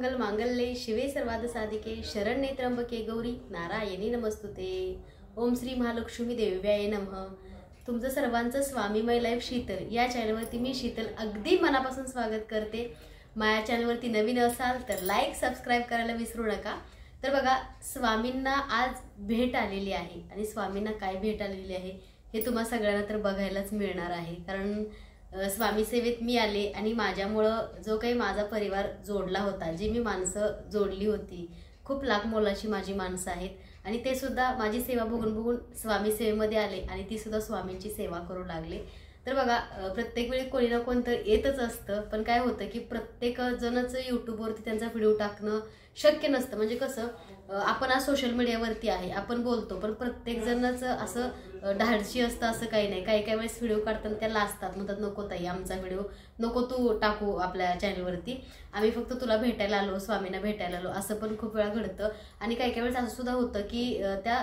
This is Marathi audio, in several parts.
सर्वमंगल मांगल्ये शिवे सर्वार्थ साधिके शरण्ये त्र्यंबके गौरी नारायणी नमस्तुते। ओम श्री महालक्ष्मी देव्याय नमः। तुमचं सर्वांचं स्वामीमय लाईफ शीतल या चॅनलवरती मी शीतल अगदी मनापासून स्वागत करते। माझ्या चॅनलवरती नवीन असाल तर लाईक सबस्क्राइब करायला विसरू नका। तर बघा, स्वामींना आज भेट आलेली आहे आणि स्वामींना काय भेट आलेली आहे हे तुम्हा सगळ्यांना तर बघायलाच मिळणार आहे। कारण स्वामी सेवेत मी आले आणि माझ्यामुळं जो काही माझा परिवार जोडला होता, जी मी माणसं जोडली होती, खूप लाख मोलाची माझी माणसं आहेत आणि ते सुद्धा माझी सेवा बघून बघून स्वामी सेवेमध्ये आले आणि ती सुद्धा स्वामींची सेवा करू लागले। तर बघा, प्रत्येक वेळी कोणी ना कोण तर येतच असतं, पण काय होतं की प्रत्येक जणच यूट्यूबवरती त्यांचा व्हिडिओ टाकणं शक्य नसतं। म्हणजे कसं, आपण आज सोशल मीडियावरती आहे, आपण बोलतो, पण प्रत्येक जणच असं धाडशी असतं असं काही नाही। काही काही वेळेस व्हिडिओ काढताना त्या लाजतात, म्हणतात नको ताई आमचा व्हिडिओ नको तू टाकू आपल्या चॅनलवरती, आम्ही फक्त तुला भेटायला आलो, स्वामींना भेटायला आलो, असं पण खूप वेळा घडतं। आणि काही काही वेळेस असं सुद्धा होतं की त्या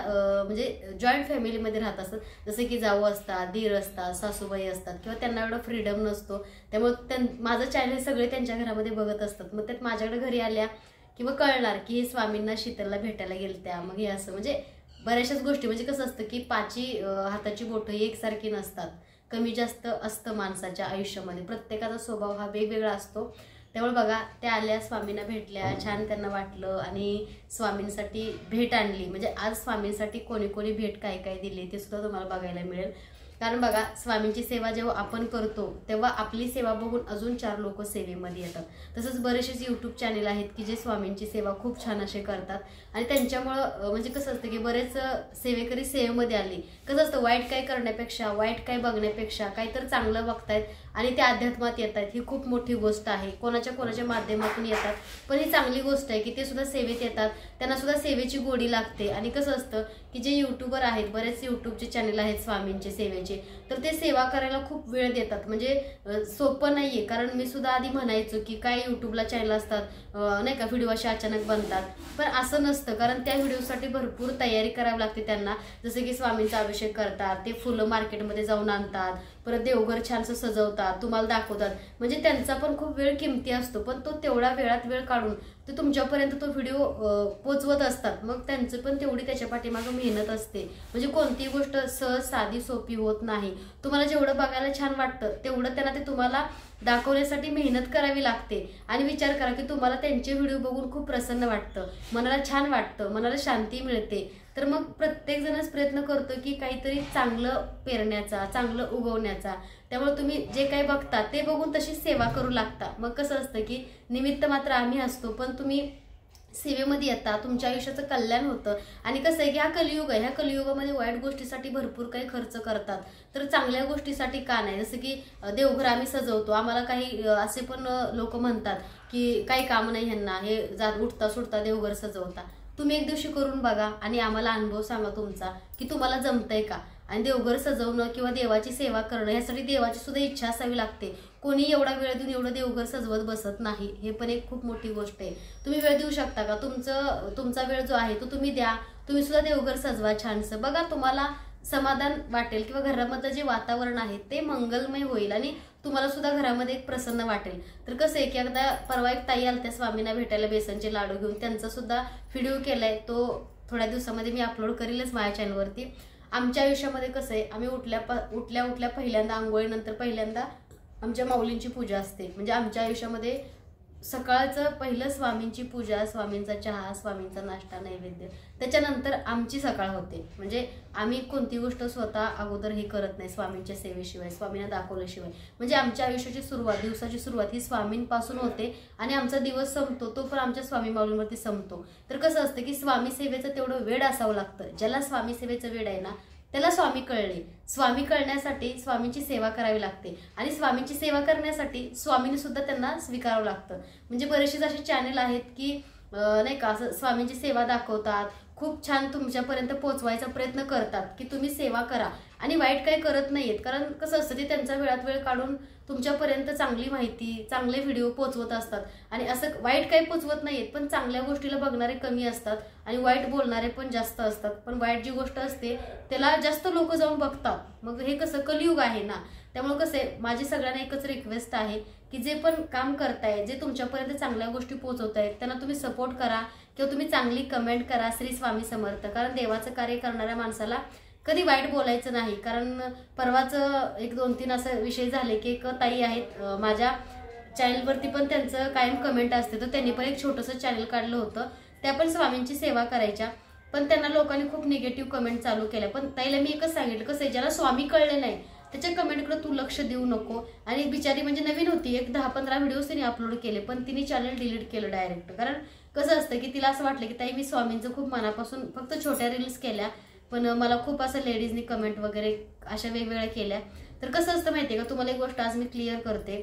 म्हणजे जॉईंट फॅमिलीमध्ये राहत असतात, जसं की जाऊ असतात, दीर असतात, सासूबाई असतात, किंवा त्यांना एवढा फ्रीडम नसतो, त्यामुळे माझं चॅनल सगळे त्यांच्या घरामध्ये बघत असतात। मग त्यात माझ्याकडे घरी आल्या किंवा कळणार की हे स्वामींना शीतलला भेटायला गेलत्या, मग हे असं म्हणजे बऱ्याचशाच गोष्टी, म्हणजे कसं असतं की पाची हाताची बोटं एकसारखी नसतात, कमी जास्त असतं माणसाच्या आयुष्यामध्ये, प्रत्येकाचा स्वभाव हा वेगवेगळा असतो। त्यामुळे बघा, त्या आल्या, स्वामींना भेटल्या, छान त्यांना वाटलं आणि स्वामींसाठी भेट आणली। म्हणजे आज स्वामींसाठी कोणी कोणी भेट काय काय दिली ते सुद्धा तुम्हाला बघायला मिळेल। कारण बघा, स्वामींची सेवा जेव्हा आपण करतो तेव्हा आपली सेवा बघून अजून 4 लोक सेवेमध्ये येतात। तसंच बरेचसे यूट्यूब चॅनल आहेत की जे स्वामींची सेवा खूप छान असे करतात आणि त्यांच्यामुळं म्हणजे कसं असतं की बरेच सेवेकरी सेवेमध्ये आले, कसं असतं, वाईट काय करण्यापेक्षा, वाईट काय बघण्यापेक्षा काहीतरी चांगलं बघतायत आणि ते अध्यात्मात येत आहेत, ही खूप मोठी गोष्ट आहे। कोणाच्या माध्यमातून येतात, पण ही चांगली गोष्ट आहे की ते सुद्धा सेवेत येतात, त्यांना सुद्धा सेवेची गोडी लागते। आणि कसं असतं की जे यूट्यूबर आहेत, बरेच यूट्यूबचे चॅनल आहेत स्वामींचे सेवेचे, तर ते सेवा करायला खूप वेळ देतात, म्हणजे सोपं नाहीये। कारण मी सुद्धा आधी म्हणायचो की काय यूट्यूबला चॅनल असतात नाही का, व्हिडिओ असे अचानक बनतात, पण असं नसतं, कारण त्या व्हिडिओसाठी भरपूर तयारी करावी लागते त्यांना। जसं की स्वामींचा अभिषेक करतात, ते फुलं मार्केटमध्ये जाऊन आणतात, परत देवघर छानसं सजवतात, तुम्हाला दाखवतात, म्हणजे त्यांचा पण खूप वेळ किमती असतो, पण तो तेवढा वेळात वेळ काढून ते तुमच्यापर्यंत तो व्हिडिओ पोचवत असतात। मग त्यांचं पण तेवढी त्याच्या पाठीमागं मेहनत असते, म्हणजे कोणतीही गोष्ट सहज साधी सोपी होत नाही। तुम्हाला जेवढं बघायला छान वाटतं तेवढं त्यांना ते तुम्हाला दाखवण्यासाठी मेहनत करावी लागते। आणि विचार करा की तुम्हाला त्यांचे व्हिडिओ बघून खूप प्रसन्न वाटतं, मनाला छान वाटतं, मनाला शांती मिळते, तर मग प्रत्येक जणच प्रयत्न करतो की काहीतरी चांगलं पेरण्याचा, चांगलं उगवण्याचा। त्यामुळे तुम्ही जे काही बघता ते बघून तशी सेवा करू लागता। मग कसं असतं की निमित्त मात्र आम्ही असतो, पण तुम्ही सेवेमध्ये येता, तुमच्या आयुष्याचं कल्याण होतं। आणि कसं आहे की हा कलियुग आहे, ह्या कलियुगामध्ये वाईट गोष्टीसाठी भरपूर काही खर्च करतात, तर चांगल्या गोष्टीसाठी का नाही। जसं की देवघर आम्ही सजवतो, आम्हाला काही असे पण लोक म्हणतात की काही काम नाही ह्यांना, हे उठता सुटता देवघर सजवता। तुम्ही एक दिवशी करून बघा आणि आम्हाला अनुभव सांगा तुमचा की तुम्हाला जमतंय का। आणि देवघर सजवणं किंवा देवाची सेवा करणं यासाठी देवाची सुद्धा इच्छा असावी लागते। कोणी एवढा वेळ देऊन एवढं देवघर सजवत बसत नाही, हे पण एक खूप मोठी गोष्ट आहे। तुम्ही वेळ देऊ शकता का? तुमचा वेळ जो आहे तो तुम्ही द्या, तुम्ही सुद्धा देवघर सजवा छानसं, बघा तुम्हाला समाधान वाटेल किंवा घरामधलं जे वातावरण आहे ते मंगलमय होईल आणि तुम्हाला सुद्धा घरामध्ये एक प्रसन्न वाटेल। तर कसं आहे की एकदा परवा एक ताई आल्या त्या स्वामींना भेटायला बेसनचे लाडू घेऊन, त्यांचा सुद्धा व्हिडिओ केलाय, तो थोड्या दिवसामध्ये मी अपलोड करीलच माझ्या चॅनलवरती। आमच्या आयुष्यामध्ये कसं आहे, आम्ही उठल्या पहिल्यांदा आंघोळीनंतर पहिल्यांदा आमच्या माऊलींची पूजा असते। म्हणजे आमच्या आयुष्यामध्ये सकाळचं पहिलं स्वामींची पूजा, स्वामींचा चहा, स्वामींचा नाश्ता, नैवेद्य, त्याच्यानंतर आमची सकाळ होते। म्हणजे आम्ही कोणती गोष्ट स्वतः अगोदर हे करत नाही स्वामींच्या सेवेशिवाय, स्वामींना दाखवल्याशिवाय। म्हणजे आमच्या आयुष्याची सुरुवात, दिवसाची सुरुवात ही स्वामींपासून होते आणि आमचा दिवस संपतो तो पण आमच्या स्वामी माऊलींवरती संपतो। तर कसं असतं की स्वामी सेवेचं तेवढं वेळ असावं लागतं, ज्याला स्वामी सेवेचं वेळ आहे ना त्याला स्वामी कळले। स्वामी कळण्यासाठी स्वामींची सेवा करावी लागते आणि स्वामींची सेवा करण्यासाठी स्वामींनी सुद्धा त्यांना स्वीकारावं लागतं। म्हणजे बरेचसे असे चॅनल आहेत की नाही का, असं स्वामींची सेवा दाखवतात, खूप छान तुमच्यापर्यंत पोहोचवायचा प्रयत्न करतात की तुम्ही सेवा करा आणि वाईट काही करत नाहीयेत, कारण कसं असतं ते त्यांचा वेळात वेळ काढून तुमच्यापर्यंत चांगली माहिती, चांगले व्हिडिओ पोहोचवत असतात. आणि असं वाईट काही पोहोचवत नाहीयेत, पण चांगल्या गोष्टीला बघणारे कमी असतात आणि वाईट बोलणारे पण जास्त असतात. पण वाईट जी गोष्ट असते त्याला जास्त लोक जाऊन बघतात. मग हे कसं कलियुग आहे ना, त्यामुळे कसं आहे, माझी सगळ्यांना एकच रिक्वेस्ट आहे की जे पण काम करताय, जे तुमच्यापर्यंत चांगल्या गोष्टी पोहोचवतायत, त्यांना तुम्ही सपोर्ट करा किंवा तुम्ही चांगली कमेंट करा श्री स्वामी समर्थ. कारण देवाचं कार्य करणाऱ्या माणसाला कधी वाईट बोलायचं नाही. कारण परवाच एक 2-3 असे विषय झाले की एक ताई आहेत माझ्या चॅनलवरती पण त्यांचं कायम कमेंट असते, तर त्यांनी पण एक छोटंसं चॅनल काढलं होतं, त्या पण स्वामींची सेवा करायच्या. पण त्यांना लोकांनी खूप निगेटिव्ह कमेंट चालू केल्या. पण ताईला मी एकच सांगितलं, कसं आहे, ज्याला स्वामी कळले नाही त्याच्या कमेंटकडे तू लक्ष देऊ नको. आणि बिचारी म्हणजे नवीन होती, एक 10-15 व्हिडिओज तिने अपलोड केले, पण तिने चॅनल डिलीट केलं डायरेक्ट. कारण कसं असतं की तिला असं वाटलं की ताई मी स्वामींचं खूप मनापासून फक्त छोट्या रील्स केल्या, पण मला खूप असं लेडीजनी कमेंट वगैरे अशा वेगवेगळ्या केल्या. तर कसं असतं माहिती आहे का, तुम्हाला एक गोष्ट आज मी क्लिअर करते.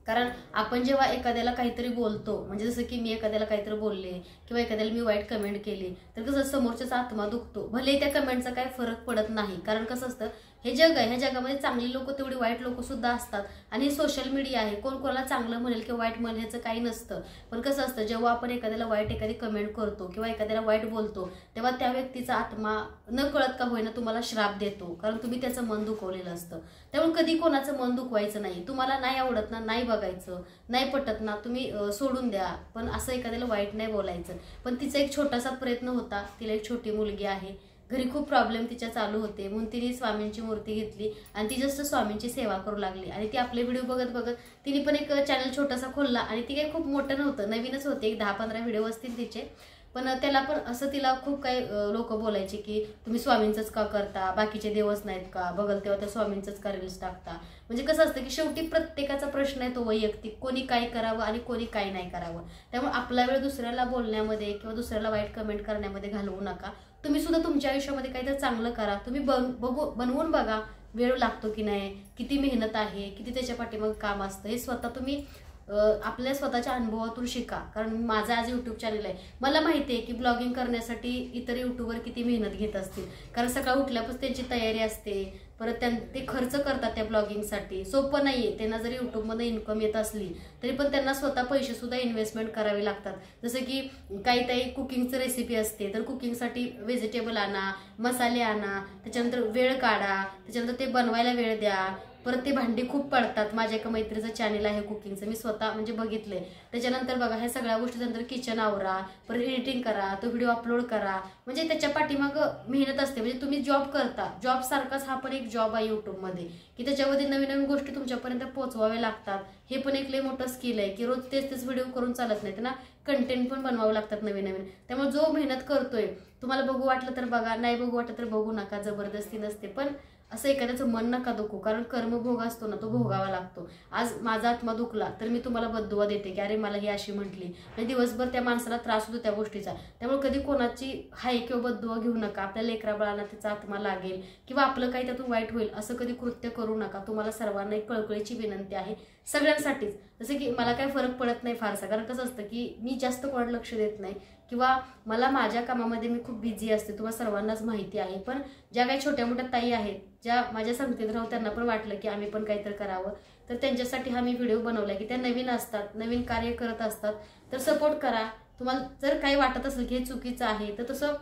कारण आपण जेव्हा एखाद्याला काहीतरी बोलतो, म्हणजे जसं की मी एखाद्याला काहीतरी बोलले किंवा एखाद्याला मी वाईट कमेंट केली, तर कसं समोरच्याचा आत्मा दुखतो. भले त्या कमेंटचा काही फरक पडत नाही, कारण कसं असतं हे जग आहे, ह्या जगामध्ये चांगली लोक तेवढी वाईट लोक सुद्धा असतात. आणि सोशल मीडिया आहे, कोण कोणाला चांगलं म्हणेल किंवा वाईट म्हणेल ह्याचं काही नसतं. पण कसं असतं, जेव्हा आपण एखाद्याला वाईट एखादी कमेंट करतो किंवा एखाद्याला वाईट बोलतो, तेव्हा त्या व्यक्तीचा आत्मा न कळत का होईना तुम्हाला श्राप देतो, कारण तुम्ही त्याचं मन दुखवलेलं असतं. त्यामुळे कधी कोणाचं मन दुखवायचं नाही. तुम्हाला नाही आवडत ना, नाही बघायचं, नाही पटत ना, तुम्ही सोडून द्या. पण असं एखाद्याला वाईट नाही बोलायचं. पण तिचा एक छोटासा प्रयत्न होता. तिला एक छोटी मुलगी आहे, घरी खूप प्रॉब्लेम तिच्या चालू होते, म्हणून तिने स्वामींची मूर्ती घेतली आणि ती जस्ट स्वामींची सेवा करू लागली. आणि ती आपले व्हिडिओ बघत बघत तिने पण एक चॅनल छोटासा खोलला. आणि ती काही खूप मोठं नव्हतं, नवीनच होते, एक 10-15 व्हिडिओ असतील तिचे. पण त्याला पण असं तिला खूप काही लोक बोलायचे की तुम्ही स्वामींचंच का करता, बाकीचे देवच नाहीत का, बघल तेव्हा त्या स्वामींचंच का रील्स टाकता. म्हणजे कसं असतं की शेवटी प्रत्येकाचा प्रश्न आहे तो वैयक्तिक, कोणी काय करावं आणि कोणी काय नाही करावं. त्यामुळे आपला वेळ दुसऱ्याला बोलण्यामध्ये किंवा दुसऱ्याला वाईट कमेंट करण्यामध्ये घालवू नका. तुम्ही सुद्धा तुमच्या आयुष्यामध्ये काहीतरी चांगलं करा. तुम्ही बनवून बघा, वेळ लागतो की नाही, किती मेहनत आहे, किती त्याच्या पाठीमागे काम असतं, हे स्वतः तुम्ही आपल्या स्वतःच्या अनुभवातून शिका. कारण माझं आज यूट्यूब चॅनल आहे, मला माहिती आहे की ब्लॉगिंग करण्यासाठी इतर यूट्यूबर किती मेहनत घेत असतील. कारण सकाळ उठल्यापासून त्यांची तयारी असते, परत ते खर्च करतात त्या ब्लॉगिंगसाठी. सोपं नाही आहे. त्यांना जरी यूट्यूबमध्ये इन्कम येत असली तरी पण त्यांना स्वतः पैसे सुद्धा इन्व्हेस्टमेंट करावे लागतात. जसं की काही कुकिंगचं रेसिपी असते, तर कुकिंगसाठी व्हेजिटेबल आणा, मसाले आणा, त्याच्यानंतर वेळ काढा, त्याच्यानंतर ते बनवायला वेळ द्या, परत ते भांडी खूप पडतात. माझ्या एका मैत्रीचं चॅनल आहे कुकिंगचं, मी स्वतः म्हणजे बघितलंय. त्याच्यानंतर बघा ह्या सगळ्या गोष्टीनंतर किचन आवरा, परत एडिटिंग करा, तो व्हिडिओ अपलोड करा. म्हणजे त्याच्या पाठीमागं मेहनत असते. म्हणजे तुम्ही जॉब करता, जॉब सारखाच हा पण एक जॉब आहे यूट्यूबमध्ये, की त्याच्यामध्ये नवीन नवीन गोष्टी तुमच्यापर्यंत पोहोचवाव्या लागतात. हे पण एक लय मोठं स्किल आहे की रोज तेच व्हिडिओ करून चालत नाही, त्यांना कंटेंट पण बनवावं लागतात नवीन नवीन. त्यामुळे जो मेहनत करतोय, तुम्हाला बघू वाटलं तर बघा, नाही बघू वाटलं तर बघू नका, जबरदस्ती नसते. पण असं एखाद्याचं मन नका दुखू, कारण कर्मभोग असतो ना, तो भोगावा लागतो. आज माझा आत्मा दुखला तर मी तुम्हाला बद्दुआ देते की अरे मला ही अशी म्हटली, आणि दिवसभर त्या माणसाला त्रास होतो त्या गोष्टीचा. त्यामुळे कधी कोणाची हाय किंवा बद्दुआ घेऊ नका. आपल्या लेकराबाळांना त्याचा आत्मा लागेल किंवा आपलं काही त्यातून वाईट होईल असं कधी कृत्य करू नका. तुम्हाला सर्वांना एक कळकळीची विनंती आहे, सगळ्यांसाठीच. जसं की मला काही फरक पडत नाही फारसा, कारण कसं असतं की मी जास्त कोणाला लक्ष देत नाही किंवा मला माझ्या कामामध्ये मी खूप बिझी असते, तुम्हाला सर्वांनाच माहिती आहे. पण ज्या काही छोट्या मोठ्या ताई आहेत, ज्या माझ्या संगतीत राहून त्यांना पण वाटलं की आम्ही पण काहीतरी करावं, तर त्यांच्यासाठी हा मी व्हिडिओ बनवला की त्या नवीन असतात, नवीन कार्य करत असतात, तर सपोर्ट करा. तुम्हाला जर काही वाटत असेल की हे चुकीचं आहे तर तसं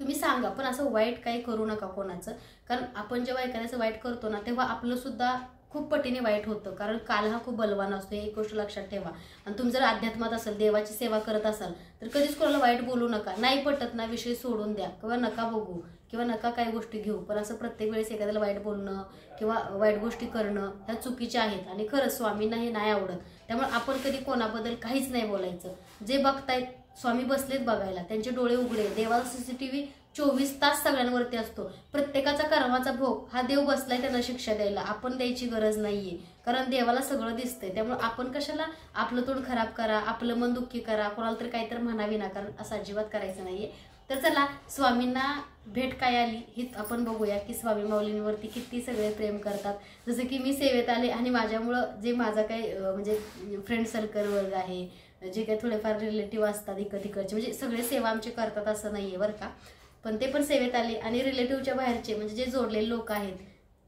तुम्ही सांगा, पण असं वाईट काही करू नका कोणाचं. कारण आपण जेव्हा एखाद्याचं वाईट करतो ना, तेव्हा आपलं सुद्धा खूप पटीने वाईट होतं. कारण काल हा खूप बलवान असतो, एक गोष्ट लक्षात ठेवा. आणि तुम्ही जर अध्यात्मात असाल, देवाची सेवा करत असाल, तर कधीच कोणाला वाईट बोलू नका. नाही पटत ना, विषय सोडून द्या किंवा नका बघू किंवा नका काही गोष्टी घेऊ. पण असं प्रत्येक वेळेस एखाद्याला वाईट बोलणं किंवा वाईट गोष्टी करणं ह्या चुकीच्या आहेत. आणि खरंच स्वामींना हे नाही आवडत. त्यामुळे आपण कधी कोणाबद्दल काहीच नाही बोलायचं. जे बघतायत, स्वामी बसलेत बघायला, त्यांचे डोळे उघडे. देवाचा CCTV 24 तास सगळ्यांवरती असतो. प्रत्येकाचा कर्माचा भोग हा देव बसलाय त्यांना शिक्षा द्यायला, आपण द्यायची गरज नाहीये. कारण देवाला सगळं दिसतंय. त्यामुळे आपण कशाला आपलं तोंड खराब करा, आपलं मन दुःखी करा, कोणाला तरी काहीतरी म्हणावी ना, कारण असं अजिबात करायचं नाहीये. तर चला, स्वामींना भेट काय आली हे आपण बघूया की स्वामी माऊलींवरती किती सगळे प्रेम करतात. जसं की मी सेवेत आले आणि माझ्यामुळं जे माझा काही म्हणजे फ्रेंड सर्कल वर्ग आहे, जे काही थोडेफार रिलेटिव्ह असतात इकडचे, म्हणजे सगळे सेवा आमचे करतात असं नाहीये बरं का. पण ते पण सेवेत आले. आणि रिलेटिव्हच्या बाहेरचे म्हणजे जे जोडलेले लोक आहेत,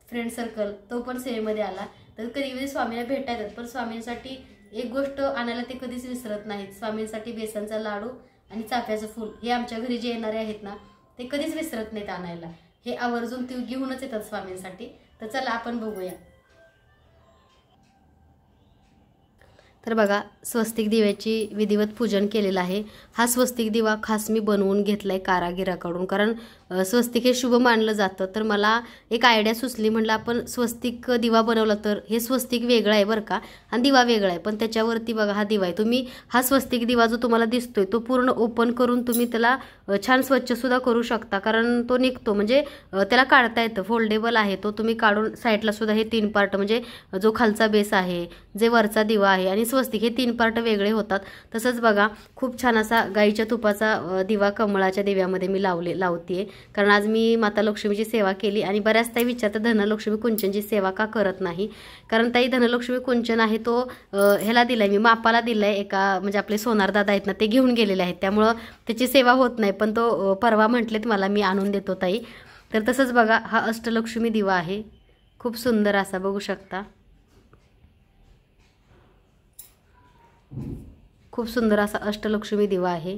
फ्रेंड सर्कल, तो पण सेवेमध्ये आला. तर कधी कधी स्वामींना भेटता येतात, पण स्वामींसाठी एक गोष्ट आणायला ते कधीच विसरत नाहीत. स्वामींसाठी बेसनचा लाडू आणि चाफ्याचं फूल हे आमच्या घरी जे येणारे आहेत ना, ते कधीच विसरत नाहीत आणायला. हे आवर्जून ते घेऊनच येतात स्वामींसाठी. तर चला आपण बघूया. तर बघा, स्वस्तिक दिव्याची विधिवत पूजन केलेलं आहे. हा स्वस्तिक दिवा खास मी बनवून घेतलाय कारागिराकडून, कारण स्वस्तिक हे शुभ मानलं जातं. तर मला एक आयडिया सुचली, म्हटलं आपण स्वस्तिक दिवा बनवला तर हे स्वस्तिक वेगळं आहे बरं का, आणि दिवा वेगळा आहे, पण त्याच्यावरती बघा हा दिवा आहे. तुम्ही हा स्वस्तिक दिवा जो तुम्हाला दिसतोय तो पूर्ण ओपन करून तुम्ही त्याला छान स्वच्छसुद्धा करू शकता, कारण तो निघतो, म्हणजे त्याला काढता येतं. फोल्डेबल आहे तो, तुम्ही काढून साईडला सुद्धा हे 3 पार्ट, म्हणजे जो खालचा बेस आहे, जे वरचा दिवा आहे आणि स्वस्तिक, हे 3 पार्ट वेगळे होतात. तसंच बघा, खूप छान असा गाईच्या तुपाचा दिवा कमळाच्या दिव्यामध्ये मी लावते, कारण आज मी माता लक्ष्मीची सेवा केली. आणि बऱ्याच ताई विचारतात धनलक्ष्मी कुंचनची सेवा का करत नाही, कारण ताई धनलक्ष्मी कुंचन आहे तो ह्याला दिलाय मी, मापाला दिलाय एका, म्हणजे आपले सोनार दादा आहेत ना, ते घेऊन गेलेले आहेत, त्यामुळं त्याची सेवा होत नाही. पण तो परवा म्हटलेत मला, मी आणून देतो ताई. तर तसंच बघा, हा अष्टलक्ष्मी दिवा आहे, खूप सुंदर असा, बघू शकता, खूप सुंदर असा अष्टलक्ष्मी दिवा आहे.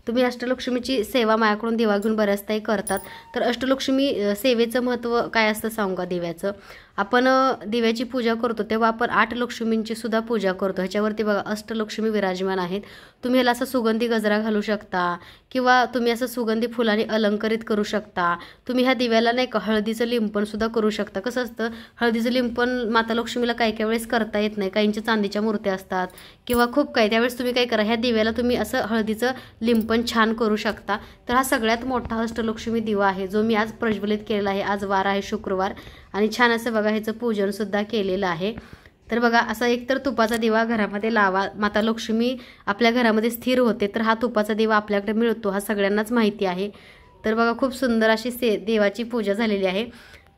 तुम्ही अष्टलक्ष्मीची सेवा माझ्याकडून दिवा घेऊन बऱ्याच ताई करतात. तर अष्टलक्ष्मी सेवेचं महत्त्व काय असतं सांगू का दिव्याचं? आपण दिव्याची पूजा करतो तेव्हा आपण 8 लक्ष्मींची सुद्धा पूजा करतो. ह्याच्यावरती बघा अष्टलक्ष्मी विराजमान आहेत. तुम्ही ह्याला असं सुगंधी गजरा घालू शकता किंवा तुम्ही असं सुगंधी फुलांनी अलंकरित करू शकता. तुम्ही ह्या दिव्याला नाही का हळदीचं लिंपण सुद्धा करू शकता. कसं असतं, हळदीचं लिंपण माता लक्ष्मीला काही काही वेळेस करता येत नाही, काहींच्या चांदीच्या मूर्त्या असतात किंवा खूप काही, त्यावेळेस तुम्ही काय करा, ह्या दिव्याला तुम्ही असं हळदीचं लिंपण छान करू शकता. तर हा सगळ्यात मोठा अष्टलक्ष्मी दिवा आहे जो मी आज प्रज्वलित केलेला आहे. आज वार आहे शुक्रवार, आणि छान असं बघा ह्याचं पूजन सुद्धा केलेलं आहे. तर बघा, असा एकतर तुपाचा दिवा घरामध्ये लावा, माता लक्ष्मी आपल्या घरामध्ये स्थिर होते. तर हा तुपाचा दिवा आपल्याकडे मिळतो, हा सगळ्यांनाच माहिती आहे. तर बघा, खूप सुंदर अशी देवाची पूजा झालेली आहे.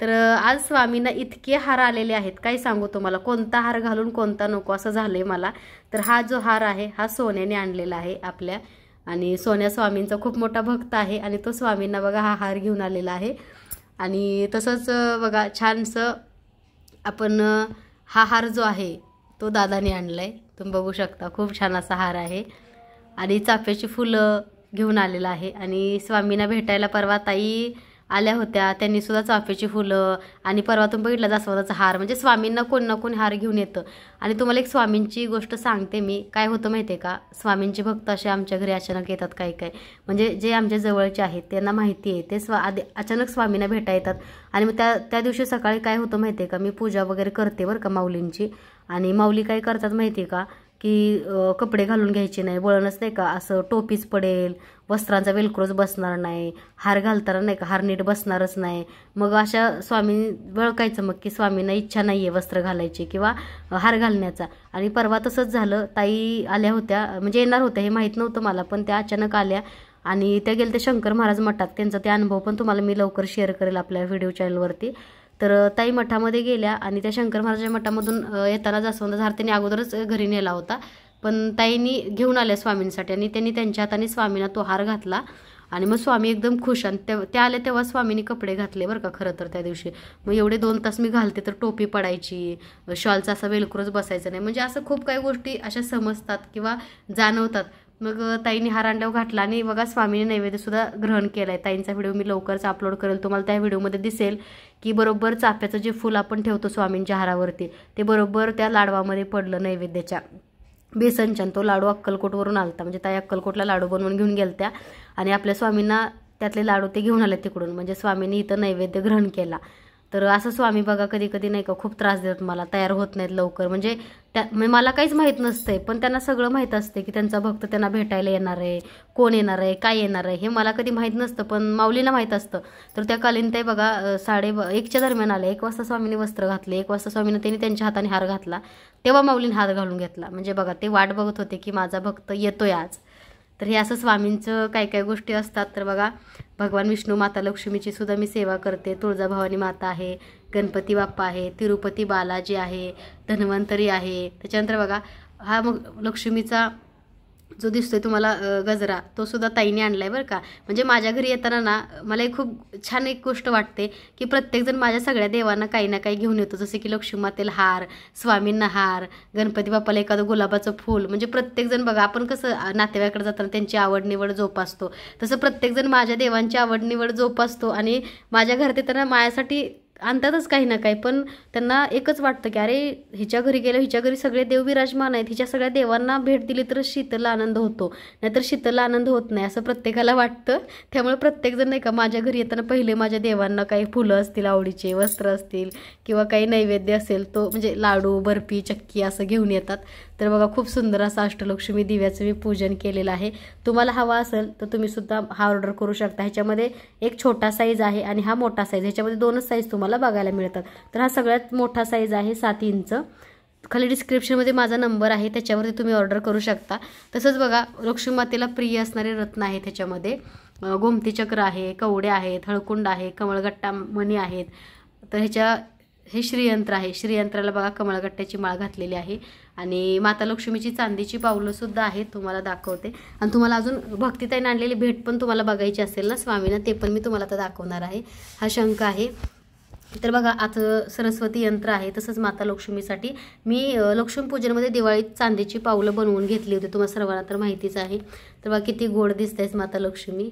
तर आज स्वामींना इतके हार आलेले आहेत, काय सांगू तुम्हाला, कोणता हार घालून कोणता नको असं झालंय मला. तर हा जो हार आहे हा सोन्याने आणलेला आहे आपल्या, आणि सोन्या स्वामींचा खूप मोठा भक्त आहे, आणि तो स्वामींना बघा हा हार घेऊन आलेला आहे. आणि तसंच बघा छानसं आपण हा हार जो आहे तो दादाने आणलाय, तुम्ही बघू शकता, खूप छान असा हार आहे. आणि चाफ्याची फुलं घेऊन आलेला आहे. आणि स्वामींना भेटायला परवा ताई आल्या होत्या, त्यांनी सुद्धा चाफ्याची फुलं, आणि परवा तुम्ही बघितला जास्वंदाचा हार, म्हणजे स्वामींना कोण ना कोण हार घेऊन येतं. आणि तुम्हाला एक स्वामींची गोष्ट सांगते मी, काय होतं माहिती आहे का, स्वामींचे भक्त असे आमच्या घरी अचानक येतात काही काही, म्हणजे जे आमच्या जवळचे आहेत त्यांना माहिती आहे, ते अचानक स्वामींना भेटा येतात. आणि मग त्या दिवशी सकाळी काय होतं माहिती आहे का, मी पूजा वगैरे करते बरं का माऊलींची, आणि माऊली काय करतात माहिती आहे का, की कपडे घालून घ्यायचे नाही, वळणच नाही का, असं टोपीच पडेल, वस्त्रांचा वेलक्रोज बसणार नाही, हार घालताना नाही का हार नीट बसणारच नाही. मग अशा स्वामी वळखायचं मग की स्वामींना इच्छा नाही आहे वस्त्र घालायची किंवा हार घालण्याचा. आणि परवा तसंच झालं, ताई आल्या होत्या, म्हणजे येणार होत्या, हे माहीत नव्हतं मला, पण त्या अचानक आल्या आणि त्या गेल्या शंकर महाराज मठात. त्यांचा ते अनुभव पण तुम्हाला मी लवकर शेअर करेल आपल्या व्हिडिओ चॅनलवरती. तर ताई मठामध्ये गेल्या आणि त्या शंकर महाराजांच्या मठामधून येताना जास्वंदाचा हार त्यांनी अगोदरच घरी नेला होता, पण ताईंनी घेऊन आल्या स्वामींसाठी, आणि त्यांनी त्यांच्या हाताने स्वामींना तो हार घातला. आणि मग स्वामी एकदम खुश, आणि त्या आल्या तेव्हा स्वामींनी कपडे घातले बरं का खरं तर त्या दिवशी. मग एवढे 2 तास मी घालते तर टोपी पडायची, शॉलचा असा वेलक्रोज बसायचं नाही, म्हणजे असं खूप काही गोष्टी अशा समजतात किंवा जाणवतात. मग ताईंनी हार आणल्यावर घातला, आणि बघा स्वामीने नैवेद्यसुद्धा ग्रहण केला आहे. ताईंचा व्हिडिओ मी लवकरच अपलोड करेल, तुम्हाला त्या व्हिडिओमध्ये दिसेल की बरोबर चाफ्याचं जे फूल आपण ठेवतो स्वामींच्या हारावरती ते बरोबर त्या लाडवामध्ये पडलं नैवेद्याच्या बेसनच्या. तो लाडू अक्कलकोटवरून आलता, म्हणजे ताई अक्कलकोटला लाडू बनवून घेऊन गेलत्या, आणि आपल्या स्वामींना त्यातले लाडू ते घेऊन आले तिकडून, म्हणजे स्वामींनी इथं नैवेद्य ग्रहण केला. तर असं स्वामी बघा कधी कधी नाही का खूप त्रास देतात मला, तयार होत नाहीत लवकर, म्हणजे मला काहीच माहीत नसतंय, पण त्यांना सगळं माहीत असते की त्यांचा भक्त त्यांना भेटायला येणार आहे, कोण येणार आहे, काय येणार आहे, हे मला कधी माहीत नसतं, पण माऊलीला माहीत असतं. तर त्या कालीन ताई बघा 1:30च्या दरम्यान आल्या. 1 वाजता स्वामीने वस्त्र घातले, 1 वाजता स्वामीने त्यांनी त्यांच्या हाताने हार घातला, तेव्हा माऊलीने हात घालून घेतला. म्हणजे बघा ते वाट बघत होते की माझा भक्त येतोय आज. तर हे असं स्वामींचं काय काय गोष्टी असतात. तर बघा, भगवान विष्णू, माता लक्ष्मीची सुद्धा मी सेवा करते, तुळजाभवानी माता आहे, गणपती बाप्पा आहे, तिरुपती बालाजी आहे, धन्वंतरी आहे. त्याच्यानंतर बघा हा मग लक्ष्मीचा जो दिसतोय तुम्हाला गजरा, तो सुद्धा ताईने आणलाय बरं का. म्हणजे माझ्या घरी येताना ना मला एक खूप छान एक गोष्ट वाटते की प्रत्येकजण माझ्या सगळ्या देवांना काही ना काही घेऊन येतो. जसं की लक्ष्मी मातेला हार, स्वामींना हार, गणपती बाप्पाला एखादं गुलाबाचं फूल. म्हणजे प्रत्येकजण बघा, आपण कसं नातेवाईकडे जाताना त्यांची आवड निवड जोपासतो, तसं प्रत्येकजण माझ्या देवांची आवड निवड जोपासतो. आणि माझ्या घरात येताना माझ्यासाठी आणतातच काही ना काही, पण त्यांना एकच वाटतं की अरे हिच्या घरी गेलं, हिच्या घरी सगळे देव विराजमान आहेत, हिच्या सगळ्या देवांना भेट दिली तर शीतलला आनंद होतो, नाहीतर शीतलला आनंद होत नाही, असं प्रत्येकाला वाटतं. त्यामुळे प्रत्येकजण नाही का माझ्या घरी येताना पहिले माझ्या देवांना काही फुलं असतील, आवडीचे वस्त्र असतील किंवा काही नैवेद्य असेल तो म्हणजे लाडू, बर्फी, चक्की असं घेऊन येतात. तर बघा, खूप सुंदर असं अष्टलक्ष्मी दिव्याचं मी पूजन केलेलं आहे. तुम्हाला हवा असेल तर तुम्ही सुद्धा हा ऑर्डर करू शकता. ह्याच्यामध्ये एक छोटा साईज आहे आणि हा मोठा साईज, ह्याच्यामध्ये दोनच साईज तुम्हाला बघायला मिळतात. तर हा सगळ्यात मोठा साईज आहे 7 इंच. खाली डिस्क्रिप्शनमध्ये माझा नंबर आहे, त्याच्यावरती तुम्ही ऑर्डर करू शकता. तसंच बघा, लक्ष्मी मातेला प्रिय असणारे रत्न आहेत ह्याच्यामध्ये. गोमती चक्र आहे, कवडे आहेत, हळकुंड आहे, कमळगट्टा मणी आहेत. तर हे श्रीयंत्र आहे. श्रीयंत्राला बघा कमळगट्ट्याची माळ घातलेली आहे. आणि माता लक्ष्मीची चांदीची पावलं सुद्धा आहेत, तुम्हाला दाखवते. आणि तुम्हाला अजून भक्तीताईने आणलेली भेट पण तुम्हाला बघायची असेल ना स्वामींना, ते पण मी तुम्हाला आता दाखवणार आहे. हा शंख आहे. तर बघा, आता सरस्वती यंत्र आहे. तसंच माता लक्ष्मीसाठी मी लक्ष्मीपूजनमध्ये दिवाळीत चांदीची पावलं बनवून घेतली होती, तुम्हाला सर्वांना तर माहितीच आहे. तर बघा किती गोड दिसतेस माता लक्ष्मी,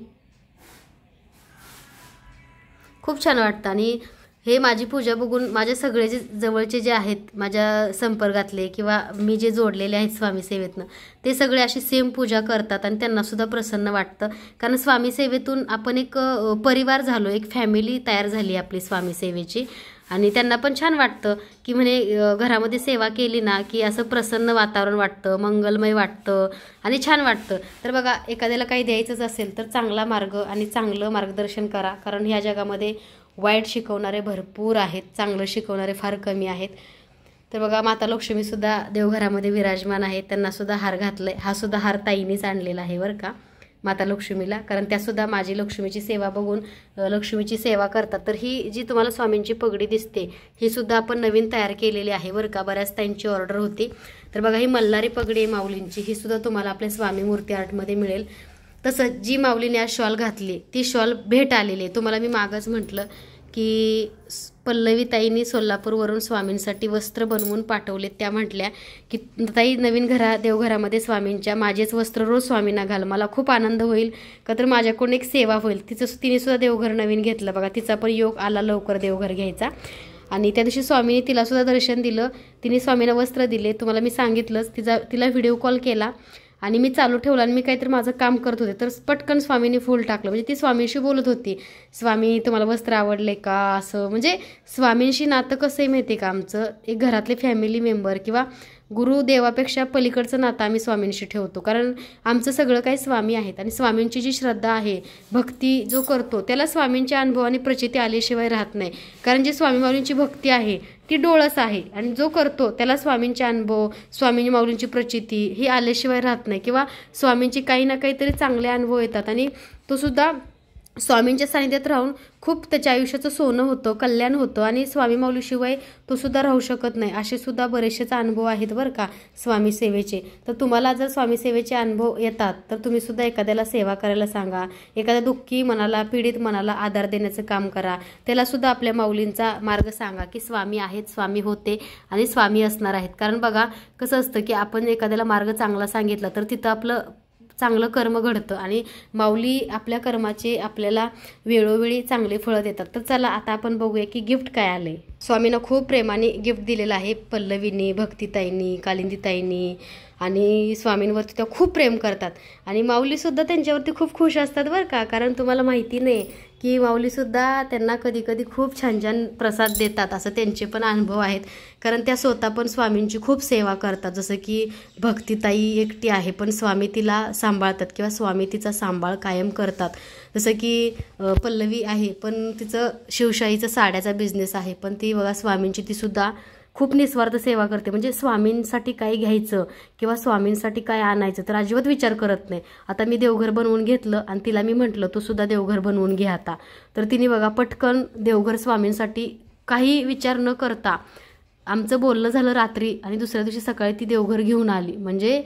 खूप छान वाटतं. आणि हे माझी पूजा बघून माझे सगळे जे जवळचे जे आहेत, माझ्या संपर्कातले किंवा मी जे जोडलेले आहेत स्वामी सेवेतनं, ते सगळे अशी सेम पूजा करतात आणि त्यांनासुद्धा प्रसन्न वाटतं. कारण स्वामी सेवेतून आपण एक परिवार झालो, एक फॅमिली तयार झाली आपली स्वामी सेवेची. आणि त्यांना पण छान वाटतं की म्हणे घरामध्ये सेवा केली ना की असं प्रसन्न वातावरण वाटतं, मंगलमय वाटतं आणि छान वाटतं. तर बघा, एखाद्याला काही द्यायचंच असेल तर चांगला मार्ग आणि चांगलं मार्गदर्शन करा. कारण ह्या जगामध्ये वाईट शिकवणारे भरपूर आहेत, चांगलं शिकवणारे फार कमी आहेत. तर बघा, माता लक्ष्मीसुद्धा देवघरामध्ये विराजमान आहेत, त्यांनासुद्धा हार घातलाय. हा सुद्धा हार ताईनीच आणलेला आहे बरं का माता लक्ष्मीला, कारण त्यासुद्धा माझी लक्ष्मीची सेवा बघून लक्ष्मीची सेवा करतात. तर ही जी तुम्हाला स्वामींची पगडी दिसते, ही सुद्धा आपण नवीन तयार केलेली आहे बरं का, बऱ्याच त्यांची ऑर्डर होती. तर बघा, ही मल्हारी पगडी आहे माऊलींची, ही सुद्धा तुम्हाला आपल्या स्वामी मूर्ती आर्टमध्ये मिळेल. तसं जी माऊलीने आज शॉल घातली ती शॉल भेट आलेली आहे. तुम्हाला मी मागच म्हटलं की पल्लवी ताईंनी सोलापूरवरून स्वामींसाठी वस्त्र बनवून पाठवले. त्या म्हटल्या की ताई, नवीन देवघरामध्ये स्वामींच्या माझेच वस्त्र रोज स्वामींना घाल, मला खूप आनंद होईल का, तर माझ्याकडून एक सेवा होईल. तिने सुद्धा देवघर नवीन घेतलं बघा, तिचा पण योग आला लवकर देवघर घ्यायचा. आणि त्या दिवशी स्वामीने तिलासुद्धा दर्शन दिलं, तिने स्वामींना वस्त्र दिले. तुम्हाला मी सांगितलंच, तिला व्हिडिओ कॉल केला आणि मी चालू ठेवला आणि मी काहीतरी माझं काम करत होते, तर पटकन स्वामींनी फुल टाकलं. म्हणजे ती स्वामींशी बोलत होती, स्वामी तुम्हाला वस्त्र आवडले का, असं. म्हणजे स्वामींशी नातं कसं आहे माहिती आहे का, आमचं एक घरातले फॅमिली मेंबर किंवा गुरुदेवापेक्षा पलीकडचं नातं आम्ही स्वामींशी ठेवतो. कारण आमचं सगळं काही स्वामी आहेत आणि स्वामींची जी श्रद्धा आहे, भक्ती जो करतो त्याला स्वामींच्या अनुभव आणि प्रचिती आल्याशिवाय राहत नाही. कारण जी स्वामी माऊलींची भक्ती आहे ती डोळस आहे आणि जो करतो त्याला स्वामींचे अनुभव, स्वामी माऊलींची प्रचिती ही आल्याशिवाय राहत नाही. किंवा स्वामींची काही ना काहीतरी चांगले अनुभव येतात आणि तो सुद्धा स्वामींच्या सानिध्यात राहून खूप त्याच्या आयुष्याचं सोनं होतं, कल्याण होतं आणि स्वामी माऊलीशिवाय तो सुद्धा राहू शकत नाही. असे सुद्धा बरेचसेच अनुभव आहेत बरं का स्वामी सेवेचे. तर तुम्हाला जर स्वामी सेवेचे अनुभव येतात तर तुम्ही सुद्धा एखाद्याला सेवा करायला सांगा. एखाद्या दुःखी मनाला, पीडित मनाला आधार देण्याचं काम करा. त्याला सुद्धा आपल्या माऊलींचा मार्ग सांगा की स्वामी आहेत, स्वामी होते आणि स्वामी असणार आहेत. कारण बघा कसं असतं की आपण एखाद्याला मार्ग चांगला सांगितला तर तिथं आपलं चांगलं कर्म घडतं आणि माऊली आपल्या कर्माचे आपल्याला वेळोवेळी चांगले फळं देतात. तर चला आता आपण बघूया की गिफ्ट काय आले. स्वामींना खूप प्रेमाने गिफ्ट दिलेलं आहे पल्लवीनी, भक्तीताईंनी, कालिंदीताईंनी. आणि स्वामींवरती त्या खूप प्रेम करतात आणि माऊलीसुद्धा त्यांच्यावरती खूप खुश असतात बरं का. कारण तुम्हाला माहिती नाही की माऊलीसुद्धा त्यांना कधी कधी खूप छान छान प्रसाद देतात, असं त्यांचे पण अनुभव आहेत. कारण त्या स्वतः पण स्वामींची खूप सेवा करतात. जसं की भक्तीताई एकटी आहे पण स्वामी तिला सांभाळतात किंवा स्वामी तिचा सांभाळ कायम करतात. जसं की पल्लवी आहे पण तिचं शिवशाहीचं साड्याचा बिझनेस आहे, पण ती बघा स्वामींची ती सुद्धा खूप निस्वार्थ सेवा करते. म्हणजे स्वामींसाठी काय घ्यायचं किंवा स्वामींसाठी काय आणायचं तर अजिबात विचार करत नाही. आता मी देवघर बनवून घेतलं आणि तिला मी म्हटलं तू सुद्धा देवघर बनवून घे आता, तर तिने बघा पटकन देवघर स्वामींसाठी काही विचार न करता आमचं बोलणं झालं रात्री आणि दुसऱ्या दिवशी सकाळी ती देवघर घेऊन आली. म्हणजे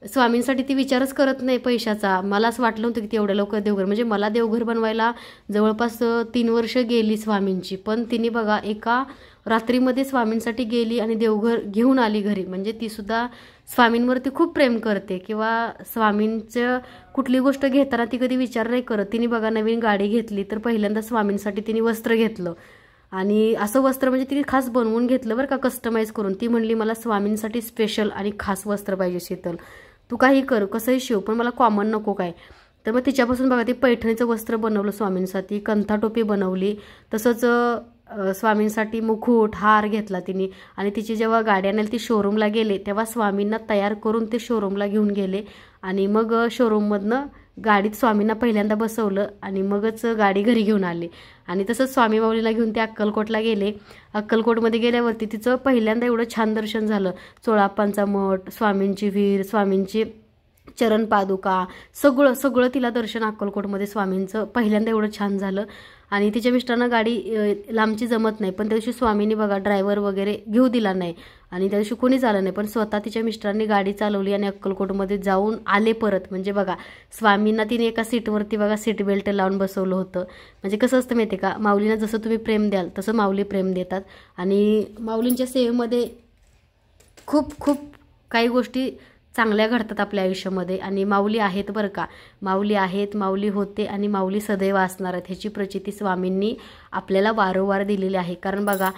स्वामींसाठी ती विचारच करत नाही पैशाचा. मला असं वाटलं होतं की ती एवढ्या लवकर देवघर, म्हणजे मला देवघर बनवायला जवळपास 3 वर्ष गेली स्वामींची, पण तिने बघा एका रात्रीमध्ये स्वामींसाठी गेली आणि देवघर घेऊन आली घरी. म्हणजे ती सुद्धा स्वामींवरती खूप प्रेम करते, किंवा स्वामींचं कुठली गोष्ट घेताना ती कधी विचार नाही करत. तिने बघा नवीन गाडी घेतली तर पहिल्यांदा स्वामींसाठी तिने वस्त्र घेतलं, आणि असं वस्त्र म्हणजे तिने खास बनवून घेतलं बरं का, कस्टमाइज करून. ती म्हणली मला स्वामींसाठी स्पेशल आणि खास वस्त्र पाहिजे शीतल, तू काही कर कसंही शिव, पण मला कॉमन नको काय. तर मग तिच्यापासून बघा ते पैठणीचं वस्त्र बनवलं स्वामींसाठी, कंथा टोपी बनवली, तसंच स्वामींसाठी मुकुट हार घेतला तिने. आणि तिची जेव्हा गाडी आणायला ती शोरूमला गेले तेव्हा स्वामींना तयार करून ते शोरूमला घेऊन गेले, आणि मग शोरूममधनं गाडीत स्वामींना पहिल्यांदा बसवलं आणि मगच गाडी घरी घेऊन आले. आणि तसंच स्वामी माऊलीला घेऊन ते अक्कलकोटला गेले. अक्कलकोटमध्ये गेल्यावरती तिचं पहिल्यांदा एवढं छान दर्शन झालं. चोळाप्पांचा मठ, स्वामींची विहीर, स्वामींची चरण पादुका, सगळं सगळं तिला दर्शन अक्कलकोटमध्ये स्वामींचं पहिल्यांदा एवढं छान झालं. आणि तिच्या मिस्टरांना गाडी लांबची जमत नाही, पण त्या दिवशी स्वामींनी बघा ड्रायव्हर वगैरे घेऊ दिला नाही, आणि त्या दिवशी कोणीच आलं नाही, पण स्वतः तिच्या मिस्टरांनी गाडी चालवली आणि अक्कलकोटमध्ये जाऊन आले परत. म्हणजे बघा स्वामींना तिने एका सीटवरती बघा सीट बेल्ट लावून बसवलं होतं. म्हणजे कसं असतं माहिती आहे का, माऊलींना जसं तुम्ही प्रेम द्याल तसं माऊली प्रेम देतात. आणि माऊलींच्या सेवेमध्ये खूप खूप काही गोष्टी चांगल्या घडतात आपल्या आयुष्यामध्ये, आणि माऊली आहेत बरं का, माऊली आहेत, माऊली होते आणि माऊली सदैव असणार आहेत, ह्याची प्रचिती स्वामींनी आपल्याला वारंवार दिलेली आहे. कारण बघा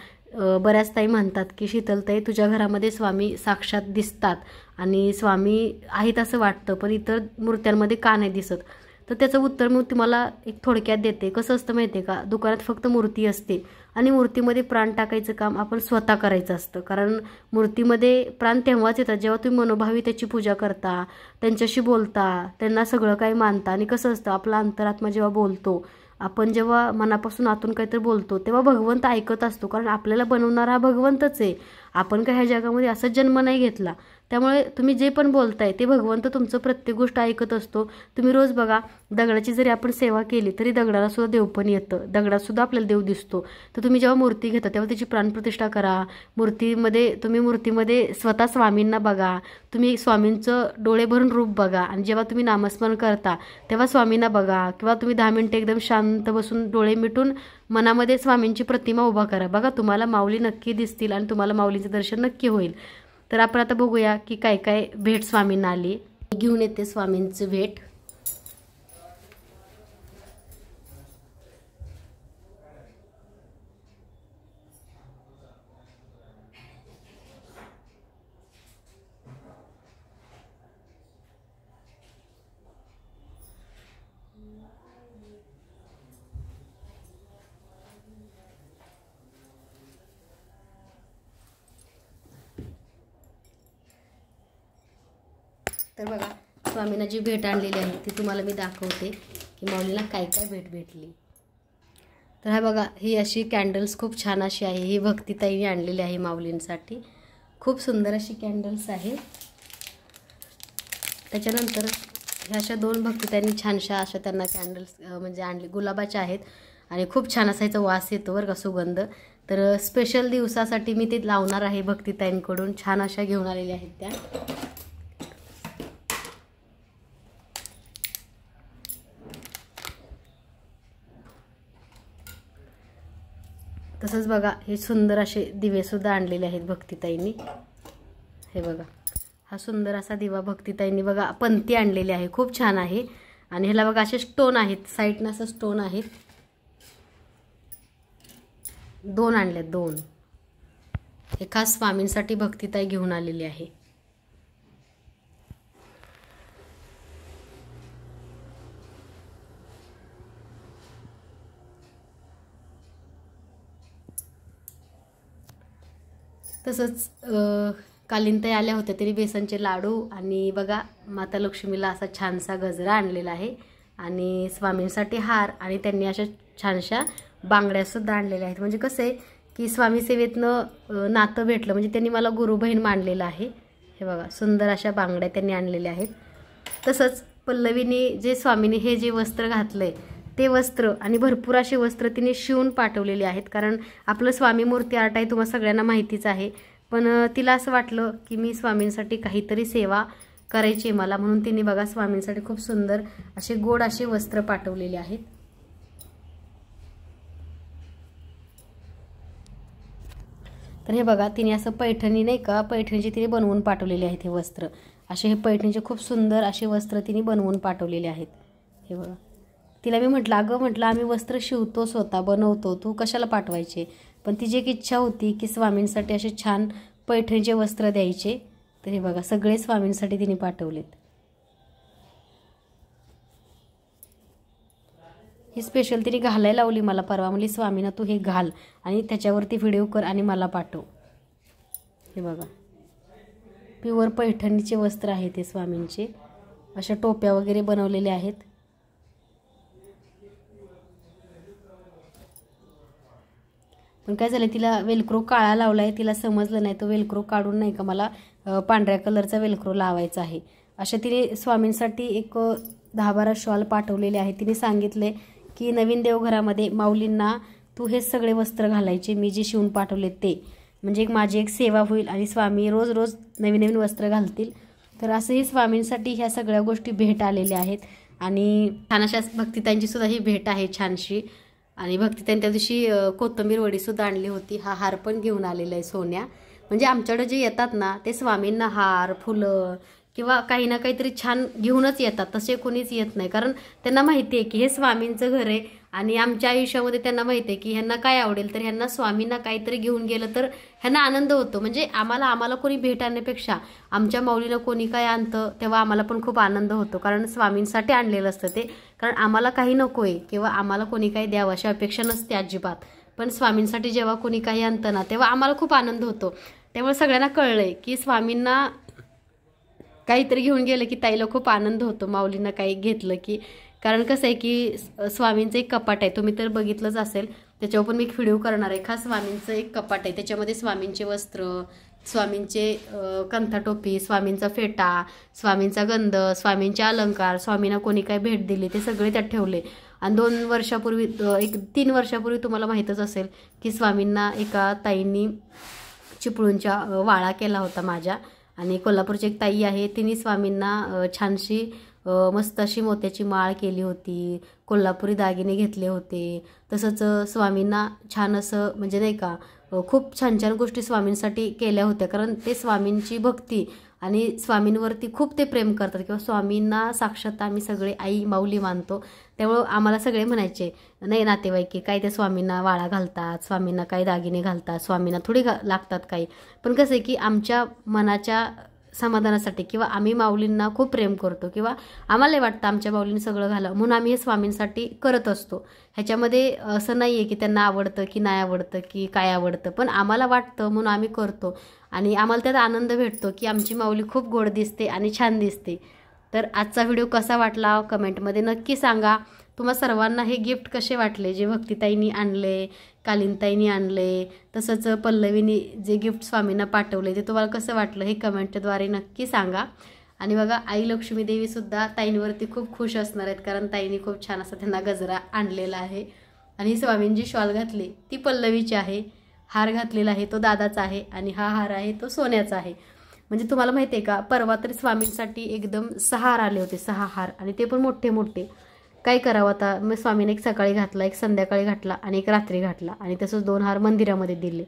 बऱ्याच ताई म्हणतात की शीतलताई तुझ्या घरामध्ये स्वामी साक्षात दिसतात आणि स्वामी आहेत असं वाटतं, पण इतर मूर्त्यांमध्ये का नाही दिसत. तर त्याचं उत्तर मी तुम्हाला एक थोडक्यात देते. कसं असतं माहिती आहे का, दुकानात फक्त मूर्ती असते आणि मूर्तीमध्ये प्राण टाकायचं काम आपण स्वतः करायचं असतं. कारण मूर्तीमध्ये प्राण तेव्हाच येतात जेव्हा तुम्ही मनोभावी त्याची पूजा करता, त्यांच्याशी बोलता, त्यांना सगळं काही मानता. आणि कसं असतं आपला अंतरात्मा जेव्हा बोलतो, आपण जेव्हा मनापासून आतून काहीतरी बोलतो तेव्हा भगवंत ऐकत असतो, कारण आपल्याला बनवणारा हा भगवंतच आहे. आपण काय ह्या जगामध्ये असा जन्म नाही घेतला. त्यामुळे तुम्ही जे पण बोलताय ते भगवंत तुमचं प्रत्येक गोष्ट ऐकत असतो. तुम्ही रोज बघा दगडाची जरी आपण सेवा केली तरी दगडाला सुद्धा देव पण येतं, दगडात सुद्धा आपल्याला देव दिसतो. तर तुम्ही जेव्हा मूर्ती घेता तेव्हा त्याची प्राणप्रतिष्ठा करा. मूर्तीमध्ये स्वतः स्वामींना बघा, तुम्ही स्वामींचं डोळे भरून रूप बघा, आणि जेव्हा तुम्ही नामस्मरण करता तेव्हा स्वामींना बघा, किंवा तुम्ही 10 मिनिटं एकदम शांत बसून डोळे मिटून मनामध्ये स्वामींची प्रतिमा उभा करा. बघा तुम्हाला माऊली नक्की दिसतील आणि तुम्हाला माऊलीचं दर्शन नक्की होईल. तर आपण आता बघूया की काय काय भेट स्वामींना आली. घेऊन येते स्वामींचं भेट. तर बघा स्वामींना जी भेट आणलेली आहे ती तुम्हाला मी दाखवते की माऊलीला काय काय भेट भेटली. तर हा बघा ही अशी कॅन्डल्स खूप छान अशी आहे, ही भक्तिताईने आणलेली आहे माऊलींसाठी. खूप सुंदर अशी कॅन्डल्स आहे. त्याच्यानंतर ह्या अशा 2 भक्तिताईंनी छानशा अशा त्यांना कॅन्डल्स म्हणजे आणले, गुलाबाच्या आहेत आणि खूप छान असायचा वास येतो बरं का, सुगंध. तर स्पेशल दिवसासाठी मी ते लावणार आहे भक्तिताईंकडून. छान अशा घेऊन आलेल्या आहेत त्या. तसंच बघा हे सुंदर असे दिवेसुद्धा आणलेले आहेत भक्तिताईंनी. हे बघा हा सुंदर असा दिवा भक्तिताईंनी बघा पंथी आणलेली आहे, खूप छान आहे. आणि ह्याला बघा असे स्टोन आहेत, साईडनं असं स्टोन आहेत. 2 आणले, 2. हे खास स्वामींसाठी भक्तिताई घेऊन आलेली आहे. तसंच कालीनताई आल्या होत्या तरी बेसनचे लाडू आणि बघा माता लक्ष्मीला असा छानसा गजरा आणलेला आहे आणि स्वामींसाठी हार, आणि त्यांनी अशा छानशा बांगड्यासुद्धा आणलेल्या आहेत. म्हणजे कसं आहे की स्वामी सेवेतनं नातं भेटलं, म्हणजे त्यांनी मला गुरु बहीण मानलेलं आहे. हे बघा सुंदर अशा बांगड्या त्यांनी आणलेल्या आहेत. तसंच पल्लवीने जे स्वामीने हे जे वस्त्र घातलं आहे ते वस्त्र आणि भरपूर असे वस्त्र तिने शिवून पाठवलेले आहेत. कारण आपलं स्वामी मूर्ती आर्ट आहे तुम्हाला सगळ्यांना माहितीच आहे, पण तिला असं वाटलं की मी स्वामींसाठी काहीतरी सेवा करायची मला, म्हणून तिने बघा स्वामींसाठी खूप सुंदर असे गोड असे वस्त्र पाठवलेले आहेत। तर हे बघा तिने असं पैठणी नाही का, पैठणीचे तिने बनवून पाठवलेले आहेत हे वस्त्र। असे हे पैठणीचे खूप सुंदर असे वस्त्र तिने बनवून पाठवलेले आहेत। हे बघा तिला मी म्हटलं अगं म्हटलं आम्ही वस्त्र शिवतो स्वतः बनवतो, तू कशाला पाठवायचे, पण तिची एक इच्छा होती की स्वामींसाठी असे छान पैठणीचे वस्त्र द्यायचे। तर हे बघा सगळे स्वामींसाठी तिने पाठवलेत। ही स्पेशल तिने घालायला लावली मला परवा, म्हणली स्वामींना तू हे घाल आणि त्याच्यावरती व्हिडिओ कर आणि मला पाठव। हे बघा प्युअर पैठणीचे वस्त्र आहेत ते स्वामींचे, अशा टोप्या वगैरे बनवलेले आहेत। पण काय झालं तिला वेलक्रो काळा लावलाय, तिला समजलं नाही तो वेलक्रो काढून नाही का मला पांढऱ्या कलरचा वेलक्रो लावायचा आहे। अशा तिने स्वामींसाठी एक 10-12 शॉल पाठवलेले आहेत। तिने सांगितले की नवीन देवघरामध्ये माऊलींना तू हे सगळे वस्त्र घालायचे, मी जे शिवून पाठवले ते, म्हणजे एक माझी एक सेवा होईल आणि स्वामी रोज रोज नवीन नवीन वस्त्र घालतील। तर असंही स्वामींसाठी ह्या सगळ्या गोष्टी भेट आलेल्या आहेत आणि छान अशा भक्तिताईंची सुद्धा ही भेट आहे छानशी। आणि भक्तिताईंनी त्या दिवशी कोथिंबीर वडीसुद्धा आणली होती, हा हार पण घेऊन आलेला आहे सोन्या। म्हणजे आमच्याकडे जे येतात ना ते स्वामींना हार फुलं किंवा काही ना काहीतरी छान घेऊनच येतात, तसे कोणीच येत नाही, कारण त्यांना माहिती आहे की हे स्वामींचं घर आहे आणि आमच्या आयुष्यामध्ये त्यांना माहिती आहे की ह्यांना काय आवडेल, तर ह्यांना स्वामींना काहीतरी घेऊन गेलं तर ह्यांना आनंद होतो। म्हणजे आम्हाला कोणी भेट आणण्यापेक्षा आमच्या माऊलीला कोणी काय आणतं तेव्हा आम्हाला पण खूप आनंद होतो, कारण स्वामींसाठी आणलेलं असतं ते, कारण आम्हाला काही नको आहे किंवा आम्हाला कोणी काही द्यावं अशी अपेक्षा नसते अजिबात, पण स्वामींसाठी जेव्हा कोणी काही आणतं ना तेव्हा आम्हाला खूप आनंद होतो। त्यामुळे सगळ्यांना कळलंय की स्वामींना काहीतरी घेऊन गेलं की ताईला खूप आनंद होतो, माऊलींना काही घेतलं की, कारण कसं आहे की स्वामींचं एक कपाट आहे, तुम्ही तर बघितलंच असेल, त्याच्यावर पण मी एक व्हिडिओ करणार आहे। खास स्वामींचं एक कपाट आहे, त्याच्यामध्ये स्वामींचे वस्त्र, स्वामींचे कंथाटोपी, स्वामींचा फेटा, स्वामींचा गंध, स्वामींचे अलंकार, स्वामींना कोणी काय भेट दिली ते सगळे त्यात ठेवले। आणि 2 वर्षापूर्वी 3 वर्षापूर्वी तुम्हाला माहीतच असेल की स्वामींना एका ताईंनी चिपळूणच्या वाळा केला होता माझ्या, आणि कोल्हापूरची एक ताई आहे तिने स्वामींना छानशी मस्त अशी मोत्याची माळ केली होती, कोल्हापुरी दागिने घेतले होते। तसंच स्वामींना छान असं म्हणजे नाही का खूप छान छान गोष्टी स्वामींसाठी केल्या होत्या, कारण ते स्वामींची भक्ती आणि स्वामींवरती खूप ते प्रेम करतात किंवा स्वामींना साक्षात आम्ही सगळे आई माऊली मानतो। त्यामुळं आम्हाला सगळे म्हणायचे नाही नातेवाईक काय ते स्वामींना वाळा घालतात, स्वामींना काही दागिने घालतात, स्वामींना थोडी लागतात काही, पण कसं आहे की आमच्या मनाच्या समाधानासाठी किंवा आम्ही माऊलींना खूप प्रेम करतो किंवा आम्हाला वाटतं आमच्या माऊलींनी सगळं घालावं म्हणून आम्ही हे स्वामींसाठी करत असतो। ह्याच्यामध्ये असं नाही आहे की त्यांना आवडतं की नाही आवडतं की काय आवडतं, पण आम्हाला वाटतं म्हणून आम्ही करतो आणि आम्हाला त्यात आनंद भेटतो की आमची माऊली खूप गोड दिसते आणि छान दिसते। तर आजचा व्हिडिओ कसा वाटला कमेंटमध्ये नक्की सांगा। तुम्हा सर्वांना हे गिफ्ट कसे वाटले, जे भक्तिताईंनी आणले, कालीनताईंनी आणले, तसंच पल्लवीनी जे गिफ्ट स्वामींना पाठवले ते तुम्हाला कसं वाटलं हे कमेंटद्वारे नक्की सांगा। आणि बघा आई लक्ष्मी देवीसुद्धा ताईंवरती खूप खुश असणार आहेत, कारण ताईंनी खूप छान असा त्यांना गजरा आणलेला आहे आणि स्वामींची शॉल घातली ती पल्लवीची आहे, हार घातलेला आहे तो दादाचा आहे आणि हा हार आहे तो सोन्याचा आहे। म्हणजे तुम्हाला माहिती आहे का परवा तरी स्वामींसाठी एकदम 6 हार आले होते, 6 हार, आणि ते पण मोठे मोठे। काय करावं आता, मग स्वामीने एक सकाळी घातला, एक संध्याकाळी घातला आणि एक रात्री घातला आणि तसंच 2 हार मंदिरामध्ये दिले,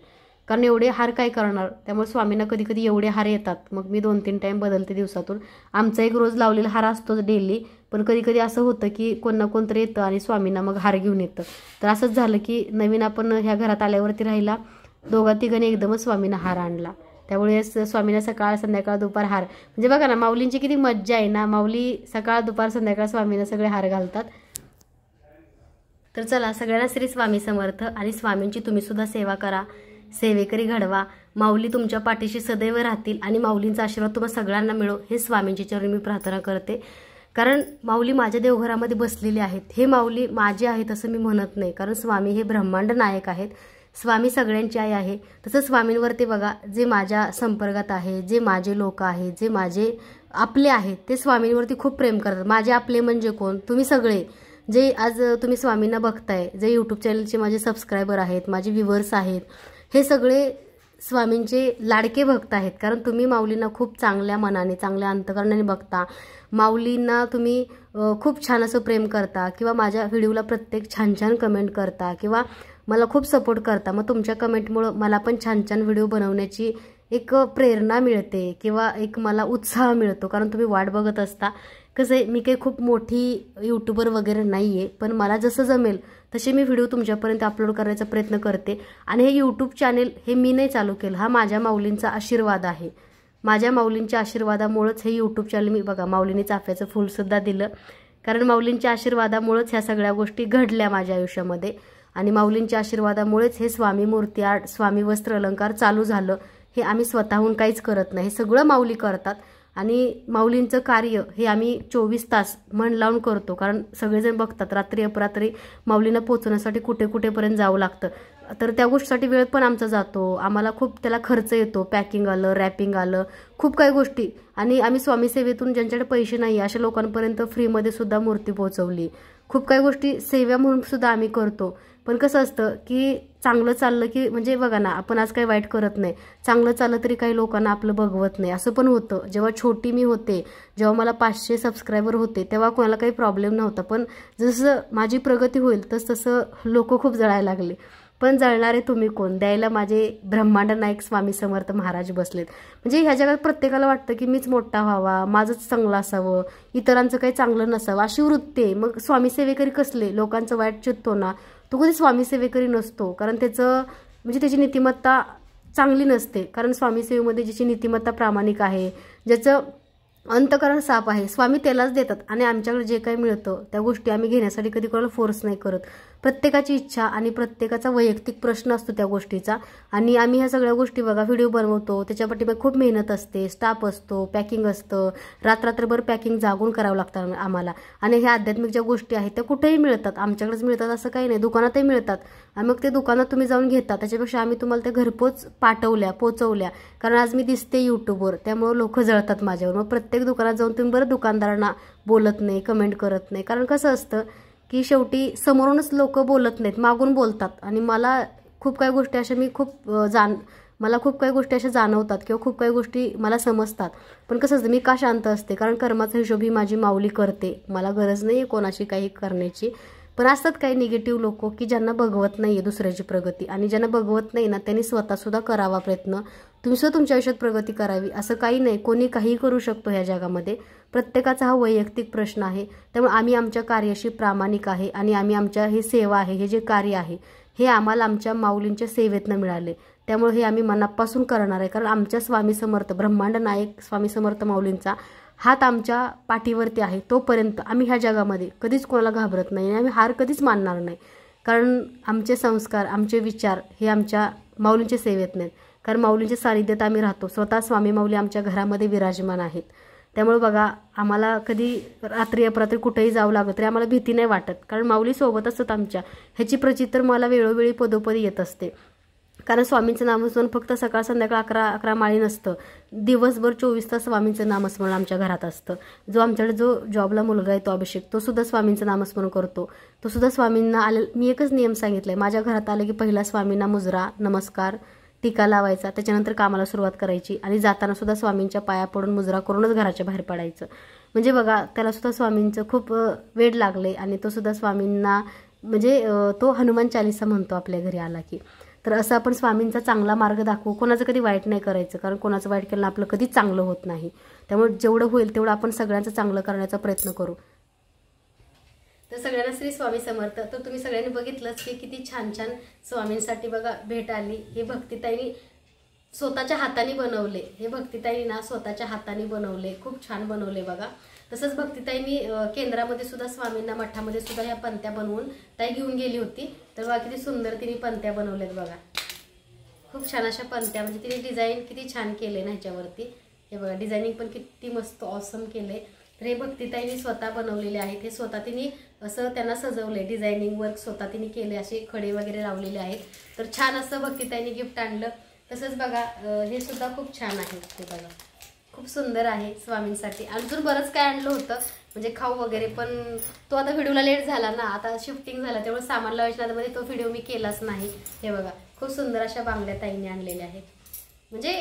कारण एवढे हार काय करणार। त्यामुळे स्वामींना कधी कधी एवढे हार येतात, मग मी 2-3 टाईम बदलते दिवसातून। आमचा एक रोज लावलेला हार असतोच डेली, पण कधी कधी असं होतं की कोण ना कोणतरी येतं आणि स्वामींना मग हार घेऊन येतं। तर असंच झालं की नवीन आपण ह्या घरात आल्यावरती राहिला 2-3 एकदमच स्वामींना हार आणला, त्यामुळे स्वामींना सकाळ संध्याकाळ दुपार हार, म्हणजे बघा ना माऊलींची किती मज्जा आहे ना, माऊली सकाळ दुपार संध्याकाळ स्वामींना सगळे हार घालतात। तर चला सगळ्यांना श्री स्वामी समर्थ, आणि स्वामींची तुम्ही सुद्धा सेवा करा, सेवेकरी घडवा, माऊली तुमच्या पाठीशी सदैव राहतील आणि माऊलींचा आशीर्वाद तुम्हा सगळ्यांना मिळो हे स्वामींच्या चरणी मी प्रार्थना करते। कारण माऊली माझ्या देवघरामध्ये बसलेले आहेत, हे माऊली माझे आहेत असं मी म्हणत नाही, कारण स्वामी हे ब्रह्मांड नायक आहेत, स्वामी सगळ्यांची आई आहे। तसं स्वामींवरती बघा जे माझ्या संपर्कात आहे, जे माझे लोक आहेत, जे माझे आपले आहेत, ते स्वामींवरती खूप प्रेम करतात। माझे आपले म्हणजे कोण, तुम्ही सगळे जे आज तुम्ही स्वामींना बघताय, जे यूट्यूब चॅनलचे माझे सबस्क्रायबर आहेत, माझे व्ह्यूअर्स आहेत, हे सगळे स्वामींचे लाडके भक्त आहेत, कारण तुम्ही माऊलींना खूप चांगल्या मनाने चांगल्या अंतकरणाने बघता, माऊलींना तुम्ही खूप छान असं प्रेम करता किंवा माझ्या व्हिडिओला प्रत्येक छान छान कमेंट करता किंवा मला खूप सपोर्ट करता. मग तुमच्या कमेंटमुळं मला पण छान छान व्हिडिओ बनवण्याची एक प्रेरणा मिळते किंवा एक मला उत्साह मिळतो, कारण तुम्ही वाट बघत असता. कसं आहे, मी काही खूप मोठी यूट्यूबर वगैरे नाही आहे, पण मला जसं जमेल तसे मी व्हिडिओ तुमच्यापर्यंत अपलोड करायचा प्रयत्न करते. आणि हे यूट्यूब चॅनेल हे मी नाही चालू केलं, हा माझ्या माऊलींचा आशीर्वाद आहे. माझ्या माऊलींच्या आशीर्वादामुळेच हे यूट्यूब चॅनल मी बघा माऊलींनी चाफ्याचं फुलसुद्धा दिलं, कारण माऊलींच्या आशीर्वादामुळेच ह्या सगळ्या गोष्टी घडल्या माझ्या आयुष्यामध्ये. आणि माऊलींच्या आशीर्वादामुळेच हे स्वामी मूर्ती आर्ट, स्वामी वस्त्र अलंकार चालू झालं. हे आम्ही स्वतःहून काहीच करत नाही, हे सगळं माऊली करतात. आणि माऊलींचं कार्य हे आम्ही 24 तास मन लावून करतो, कारण सगळेजण बघतात रात्री अपरात्री माऊलींना पोचवण्यासाठी कुठे कुठेपर्यंत जावं लागतं. तर त्या गोष्टीसाठी वेळ पण आमचा जातो, आम्हाला खूप त्याला खर्च येतो. पॅकिंग आलं, रॅपिंग आलं, खूप काही गोष्टी. आणि आम्ही स्वामी सेवेतून ज्यांच्याकडे पैसे नाही अशा लोकांपर्यंत फ्रीमध्ये सुद्धा मूर्ती पोहोचवली. खूप काही गोष्टी सेवा म्हणून सुद्धा आम्ही करतो. पण कसं असतं की चांगलं चाललं की म्हणजे बघा ना, आपण आज काही वाईट करत नाही, चांगलं चाललं तरी काही लोकांना आपलं बघवत नाही, असं पण होतं. जेव्हा छोटी मी होते, जेव्हा मला 500 सबस्क्रायबर होते, तेव्हा कोणाला काही प्रॉब्लेम नव्हता. पण जसं माझी प्रगती होईल तसं लोक खूप जळायला लागले. पण जळणारे तुम्ही कोण, द्यायला माझे ब्रह्मांड नायक स्वामी समर्थ महाराज बसलेत. म्हणजे ह्या जगात प्रत्येकाला वाटतं की मीच मोठा व्हावा, माझंच चांगलं असावं, इतरांचं काही चांगलं नसावं, अशी वृत्ती आहे. मग स्वामी सेवेकरी कसले, लोकांचं वाईट चित्तो ना, तो कधी स्वामी सेवेकरी नसतो, कारण त्याचं म्हणजे त्याची नीतिमत्ता चांगली नसते. कारण स्वामी सेवेमध्ये ज्याची नीतिमत्ता प्रामाणिक आहे, ज्याचं अंतकरण साफ आहे, स्वामी त्यालाच देतात. आणि आमच्याकडे जे काही मिळतं त्या गोष्टी आम्ही घेण्यासाठी कधी कोणाला फोर्स नाही करत. प्रत्येकाची इच्छा आणि प्रत्येकाचा वैयक्तिक प्रश्न असतो त्या गोष्टीचा. आणि आम्ही ह्या सगळ्या गोष्टी बघा व्हिडिओ बनवतो, त्याच्या पाठीमागे खूप मेहनत असते, स्टाफ असतो, पॅकिंग असतं, रात्रभर पॅकिंग जागून करावं लागतं आम्हाला. आणि ह्या आध्यात्मिक ज्या गोष्टी आहेत त्या कुठेही मिळतात, आमच्याकडेच मिळतात असं काही नाही, दुकानातही मिळतात. आणि मग ते दुकानात तुम्ही जाऊन घेता, त्याच्यापेक्षा आम्ही तुम्हाला त्या घरपोच पोचवल्या. कारण आज मी दिसते यूट्यूबवर, त्यामुळे लोक जळतात माझ्यावर. मग प्रत्येक दुकानात जाऊन तुम्ही बरं दुकानदारांना बोलत नाही, कमेंट करत नाही. कारण कसं असतं की शेवटी समोरूनच लोक बोलत नाहीत, मागून बोलतात. आणि मला खूप काही गोष्टी अशा मला खूप काही गोष्टी अशा जाणवतात किंवा खूप काही गोष्टी मला समजतात. पण कसं असतं, मी का शांत असते, कारण कर्माचा हिशोब ही माझी माऊली करते, मला गरज नाही आहे कोणाशी काही करण्याची. पण असतात काही निगेटिव्ह लोक की ज्यांना बघवत नाही आहे दुसऱ्याची प्रगती, आणि ज्यांना बघवत नाही ना त्यांनी स्वतःसुद्धा करावा प्रयत्न, तुम्ही सुद्धा तुमच्या आयुष्यात प्रगती करावी. असं काही नाही, कोणी काहीही करू शकतो ह्या जगामध्ये. प्रत्येकाचा हा वैयक्तिक प्रश्न आहे. त्यामुळे आम्ही आमच्या कार्याशी प्रामाणिक आहे आणि आम्ही आमच्या हे सेवा आहे, हे जे कार्य आहे हे आम्हाला आमच्या माऊलींच्या सेवेतनं मिळाले. त्यामुळे हे आम्ही मनापासून करणार आहे, कारण आमच्या स्वामी समर्थ ब्रह्मांड नायक स्वामी समर्थ माऊलींचा हात आमच्या पाठीवरती आहे. तोपर्यंत आम्ही ह्या जगामध्ये कधीच कोणाला घाबरत नाही आणि आम्ही हार कधीच मानणार नाही. कारण आमचे संस्कार, आमचे विचार हे आमच्या माऊलींच्या सेवेत नाहीत, कारण माऊलींच्या सानिध्यात आम्ही राहतो. स्वतः स्वामी माऊली आमच्या घरामध्ये विराजमान आहेत. त्यामुळे बघा, आम्हाला कधी रात्री अपरात्री कुठेही जावं लागलं तरी आम्हाला भीती नाही वाटत, कारण माऊली सोबत असतात आमच्या. ह्याची प्रचिती मला वेळोवेळी पदोपदी येत असते. कारण स्वामींचं नामस्मरण फक्त सकाळ संध्याकाळ 11 माळी नसतं, दिवसभर 24 तास स्वामींचं नामस्मरण आमच्या घरात असतं. जो आमच्याकडे जो जॉबला मुलगा आहे तो अभिषेक, तो सुद्धा स्वामींचं नामस्मरण करतो. तो सुद्धा स्वामींना मी एकच नियम सांगितलाय, माझ्या घरात आलं की पहिला स्वामींना मुजरा नमस्कार टीका लावायचा, त्याच्यानंतर कामाला सुरुवात करायची. आणि जाताना सुद्धा स्वामींच्या पाया पडून मुजरा करूनच घराच्या बाहेर पडायचं. म्हणजे बघा, त्याला सुद्धा स्वामींचं खूप वेड लागले आणि तो सुद्धा स्वामींना म्हणजे तो हनुमान चालीसा म्हणतो आपल्या घरी आला की. तर असं आपण स्वामींचा चांगला मार्ग दाखवू, कोणाचं कधी वाईट नाही करायचं, कारण कोणाचं वाईट केलं आपलं कधीच चांगलं होत नाही. त्यामुळे जेवढं होईल तेवढं आपण सगळ्यांचं चांगलं करण्याचा प्रयत्न करू. तर सगळ्यांना श्री स्वामी समर्थ. तर तुम्ही सगळ्यांनी बघितलंच की किती छान छान स्वामींसाठी बघा भेट आली. हे भक्तिताईंनी स्वतःच्या हाताने बनवले, हे भक्तिताईंनी ना स्वतःच्या हाताने बनवले, खूप छान बनवले बघा. तसंच भक्तिताईंनी केंद्रामध्ये सुद्धा स्वामींना मठामध्ये सुद्धा ह्या पंत्या बनवून ताई घेऊन गेली होती. तर बघा किती सुंदर तिने पंत्या बनवल्यात बघा, खूप छान अशा पंत्या. म्हणजे तिने डिझाईन किती छान केले ना ह्याच्यावरती. हे बघा डिझायनिंग पण किती मस्त ऑसम केले. तर हे भक्तिताईंनी स्वतः बनवलेले आहेत. हे स्वतः तिने असं त्यांना सजवले, डिझायनिंग वर्क स्वतः तिने केले, असे खडे वगैरे लावलेले आहेत. तर छान असं भक्तिताईंनी गिफ्ट आणलं. तसंच बघा हे सुद्धा खूप छान आहे, ते बघा खूप सुंदर आहे स्वामींसाठी. अजून बरंच काय आणलं होतं म्हणजे खाऊ वगैरे, पण तो आता व्हिडिओला लेट झाला ना, आता शिफ्टिंग झाला त्यामुळे सामान लावायच्या मध्ये तो व्हिडिओ मी केलाच नाही. हे बघा खूप सुंदर अशा बांगड्या ताईंनी आणलेल्या आहेत. म्हणजे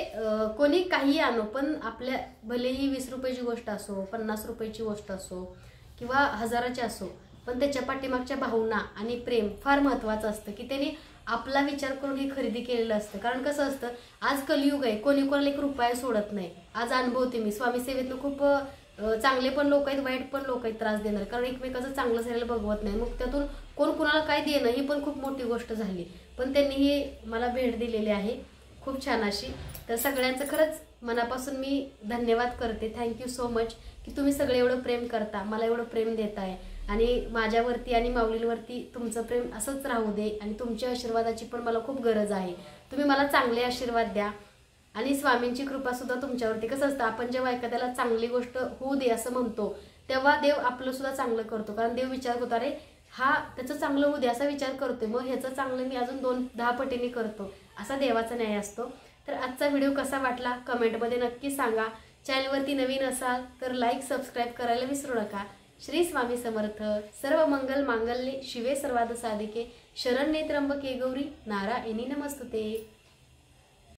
कोणी काही आणो, पण आपल्या भलेही 20 रुपयाची गोष्ट असो, 50 रुपयाची गोष्ट असो किंवा हजाराची असो, पण त्याच्या पाठीमागच्या भावना आणि प्रेम फार महत्त्वाचं असतं की त्यांनी आपला विचार करून हे खरेदी केलेलं असतं. कारण कसं असतं, आज कलियुग आहे, कोणी कोणाला 1 रुपया सोडत नाही. आज अनुभवते मी, स्वामी सेवेतनं खूप चांगले पण लोक आहेत, वाईट पण लोक आहेत त्रास देणार, कारण एकमेकाचं चांगलं झालेलं बघवत नाही. मग त्यातून कोण कुणाला काय देणं ही पण खूप मोठी गोष्ट झाली. पण त्यांनी ही मला भेट दिलेली आहे खूप छान अशी. तर सगळ्यांचं खरंच मनापासून मी धन्यवाद करते. थँक्यू सो मच की तुम्ही सगळे एवढं प्रेम करता, मला एवढं प्रेम देताय आणि माझ्यावरती आणि माऊलींवरती तुमचं प्रेम असंच राहू दे. आणि तुमच्या आशीर्वादाची पण मला खूप गरज आहे. तुम्ही मला चांगले आशीर्वाद द्या आणि स्वामींची कृपा सुद्धा तुमच्यावरती. कसं असतं, आपण जेव्हा एखाद्याला चांगली गोष्ट होऊ दे असं म्हणतो, तेव्हा देव आपलं सुद्धा चांगलं करतो. कारण देव विचार करतो, अरे हा त्याचं चांगलं होऊ दे असा विचार करतोय, मग ह्याचं चांगलं मी अजून 2-10 पटीने करतो, असा देवाचा न्याय असतो. तर आजचा व्हिडिओ कसा वाटला कमेंटमध्ये नक्की सांगा. चॅनलवरती नवीन असाल तर लाईक सबस्क्राईब करायला विसरू नका. श्री स्वामी समर्थ. सर्व मंगल मांगल्ये शिवे सर्वार्थ साधिके शरण्ये त्र्यंबके गौरी नारायणी नमस्तुते.